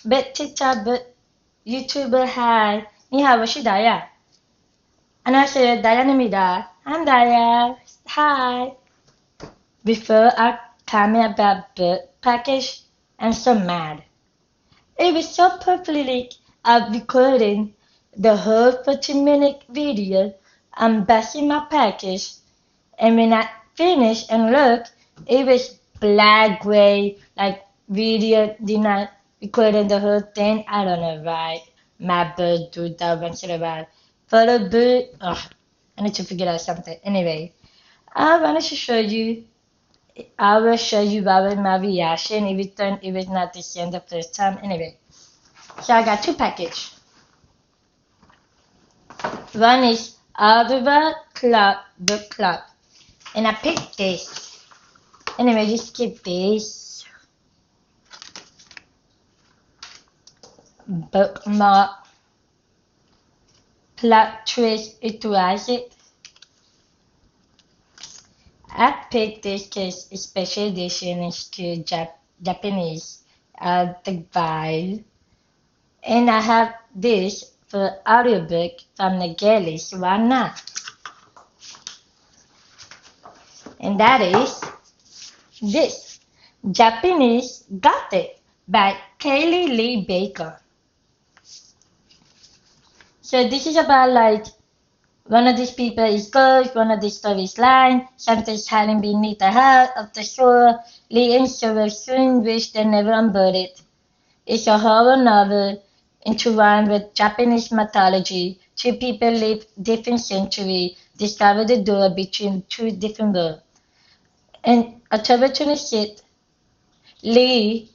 Bet TikTok YouTuber hi. 니하오시다야. 안녕하세요, 다야입니다. I'm Daya. Hi. Before I comment about book package, I'm so mad. It was so perfectly recording the whole 14-minute video unboxing my package, and when I finished and looked, it was black gray, like video did not record the whole thing. I don't know why my bird do that once in a while. Photo bird, I need to figure out something. Anyway, I wanted to show you. I will show you about my reaction. It was not the same the first time. Anyway, so I got two packages. One is Aardvark book club, and I picked this. Anyway, just skip this. Bookmark, plot twist, utilize it. I picked this because it's special edition is to Japanese the file, and I have this for audiobook from the galleys. Why not? And that is this Japanese Gothic by Kaylee Lee Baker. So this is about like one of these people is ghost, one of these stories line, something's hiding beneath the heart of the shore, leading to a soon wish they never unburied. It's a horror novel intertwined with Japanese mythology. Two people live different centuries, discover the door between two different worlds. In October 26th, Lee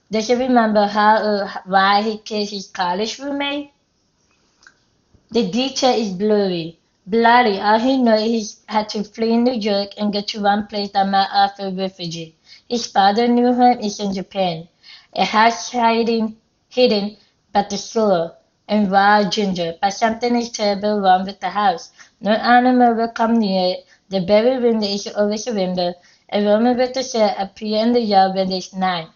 doesn't remember how or why he killed his college roommate. The detail is blurry. Bloody, all he knows he had to flee New York and get to one place that might offer refuge. His father knew him is in Japan, a house hidden by the shore and wild ginger, but something is terrible wrong with the house. No animal will come near it. The very window is always a window. A woman with a shirt appears in the yard when it's night.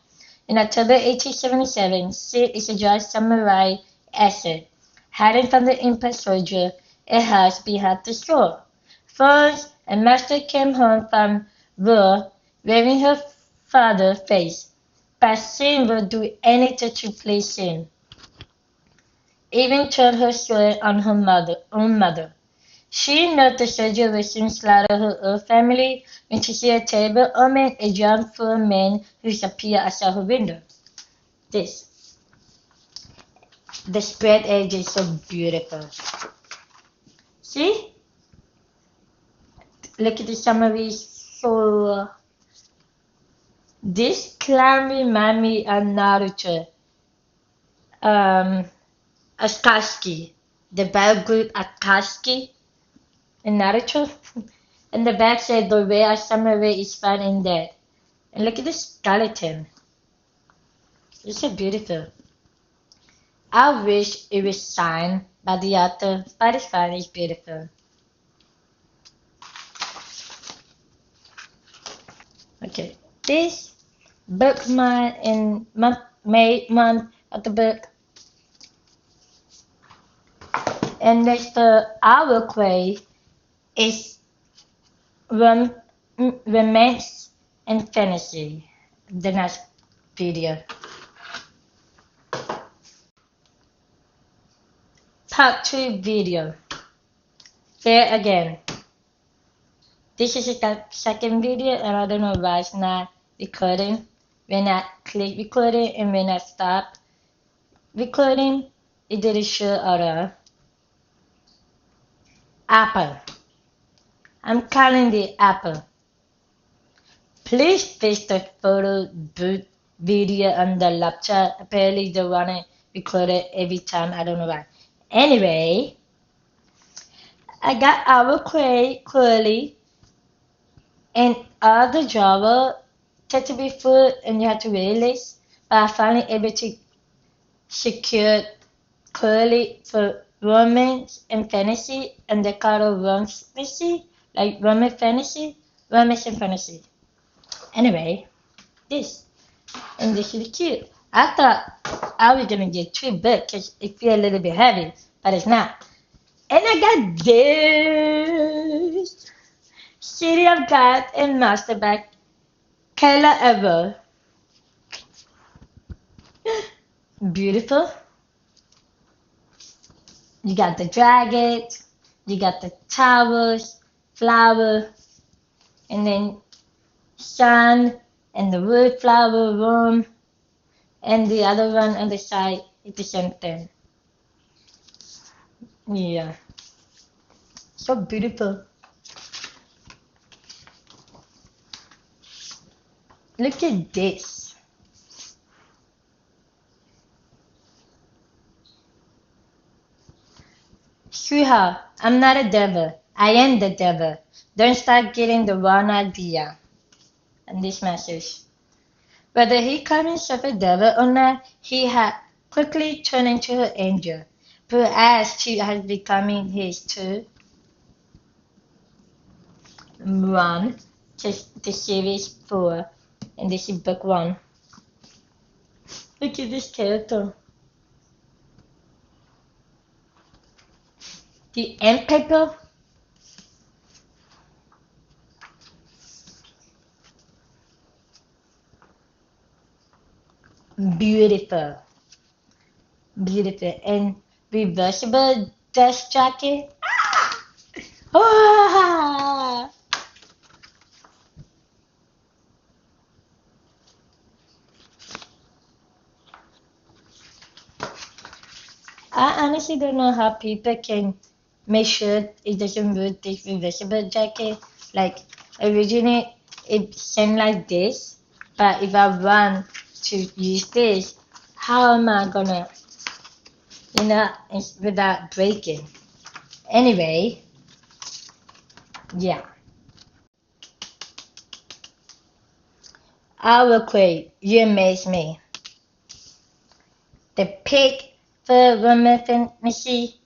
In October 1877, Sid is a dry samurai asset, hiding from the Imperial soldier, a house behind the store. First, a master came home from war wearing her father's face, but Sin would do anything to please him, even turn her sword on her own mother. She knew the soldier would soon slaughter her own family when she see a terrible omen, a young full man who appeared outside her window. This. The spread edge is so beautiful. See? Look at the summary. So this clan reminds me of Naruto. Akatsuki. The battle group Akatsuki in Naruto. And the back said the way a samurai is found in dead. And look at the skeleton. It's so beautiful. I wish it was signed by the author, but it's fine, it's beautiful. Okay, this bookmark in May month of the book. And next the OwlCrate is romance and fantasy. The next video. Part 2 video. There again. This is the second video and I don't know why it's not recording. When I click recording and when I stop recording, it didn't show at all. Apple. I'm calling the apple. Please fix the photo boot video on the laptop. Apparently they want to record it every time. I don't know why. Anyway, I got OwlCrate Curly and all the Java had to be full and you have to release, but I finally able to secure Curly for romance and fantasy, and they call it romance fantasy, like romance and fantasy. Anyway, this, and this is cute. I thought I was gonna get 2 books because it feel a little bit heavy, but it's not. And I got this City of God and Masterback Kayla Ever. Beautiful. You got the dragons, you got the towers, flower, and then sun and the wood flower room, and the other one on the side is the same thing. Yeah, so beautiful. Look at this. Sweetheart, I'm not a devil. I am the devil. Don't start getting the wrong idea. And this message. Whether he calls himself a devil or not, he had quickly turned into an angel, who as she has becoming his too. One, just the series 4, and this is book 1. Look at this character. The Emperor. Beautiful. Beautiful. And reversible dust jacket. Ah! I honestly don't know how people can make sure it doesn't ruin this reversible jacket. Like originally it seemed like this, but if I want to use this, how am I gonna, without breaking? Anyway, yeah. OwlCrate, you amaze me. The pig for women fantasy,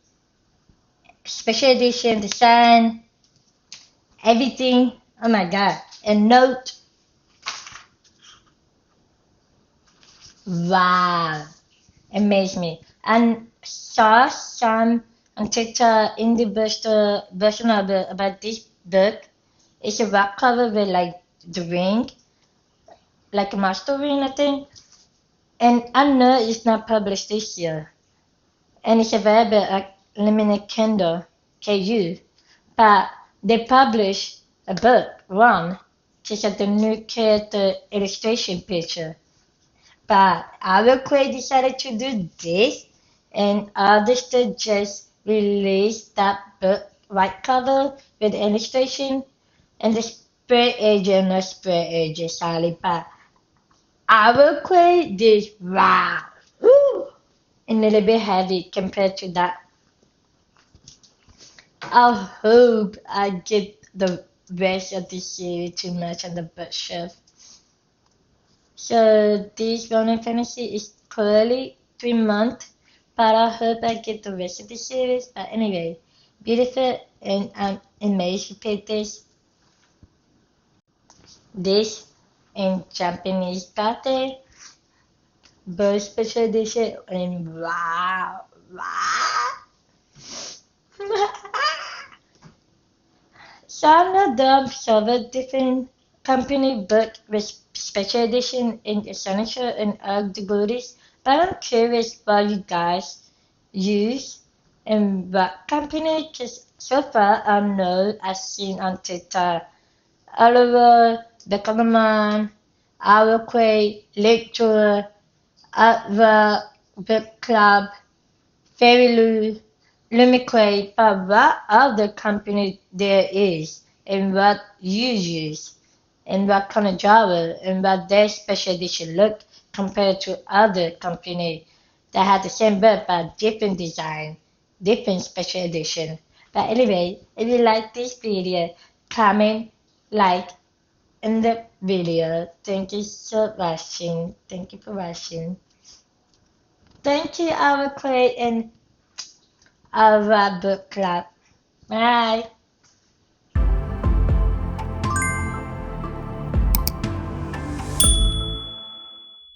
special edition design, everything. Oh my god. And note, wow, amazed me. And saw some on TikTok in the version of about this book. It's a rock cover with like the ring, like a master ring, I think. And I know it's not published this year. And it's available at limited Kindle, KU. But they published a book, one, just at the new character illustration picture. But OwlCrate decided to do this, and others just released that book white cover with illustration, and the spread agent, no spread agent, sorry, but OwlCrate did wow, woo, and a little bit heavy compared to that. I hope I get the rest of this series too much on the bookshelf. So this Ronin Fantasy is currently 3 months, but I hope I get the rest of the series. But anyway, beautiful, and I'm amazed to pick this. This in Japanese Kate, both special edition, and wow, wow. Some of them several different company book with special edition in essential and the goodies, but I'm curious what you guys use and what company, because so far I know I've seen on TikTok Oliver, Beckerman, OwlCrate, Lecture, Aardvark, Book Club, Fairy Lumicrate, but what other company there is, and what you use, and what kind of genre, and what their special edition look compared to other company that had the same book but different design, different special edition. But anyway, if you like this video, comment, like in the video. Thank you for watching. Thank you for watching. Thank you, OwlCrate and our book club. Bye.